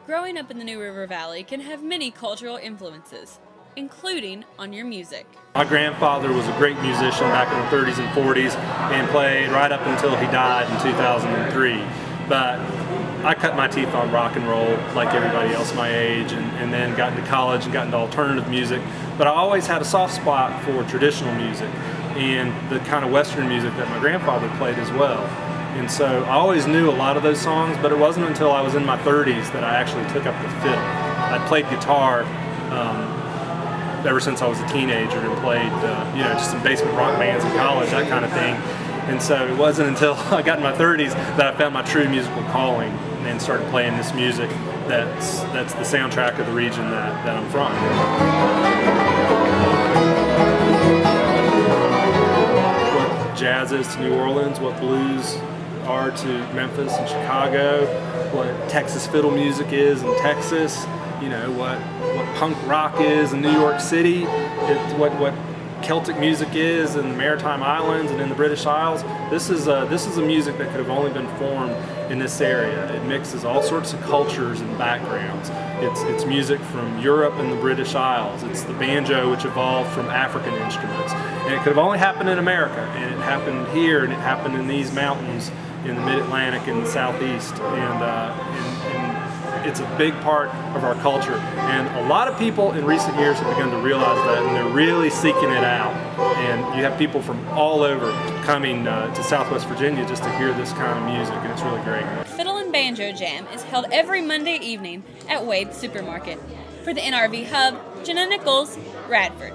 Growing up in the New River Valley can have many cultural influences, including on your music. My grandfather was a great musician back in the 30s and 40s and played right up until he died in 2003. But I cut my teeth on rock and roll like everybody else my age, and then got into college and got into alternative music. But I always had a soft spot for traditional music and the kind of Western music that my grandfather played as well. And so I always knew a lot of those songs, but it wasn't until I was in my 30s that I actually took up the fiddle. I played guitar ever since I was a teenager and played just some basement rock bands in college, that kind of thing. And so it wasn't until I got in my 30s that I found my true musical calling and started playing this music that's the soundtrack of the region that I'm from. What jazz is to New Orleans, what blues are to Memphis and Chicago, what Texas fiddle music is in Texas, what punk rock is in New York City, what Celtic music is in the Maritime Islands and in the British Isles. This is a music that could have only been formed in this area. It mixes all sorts of cultures and backgrounds. It's music from Europe and the British Isles. It's the banjo, which evolved from African instruments. And it could have only happened in America, and it happened here, and it happened in these mountains in the Mid-Atlantic and the Southeast. And it's a big part of our culture. And a lot of people in recent years have begun to realize that, and they're really seeking it out. And you have people from all over coming to Southwest Virginia just to hear this kind of music, and it's really great. Fiddle and Banjo Jam is held every Monday evening at Wade's Supermarket. For the NRV Hub, Jenna Nichols, Radford.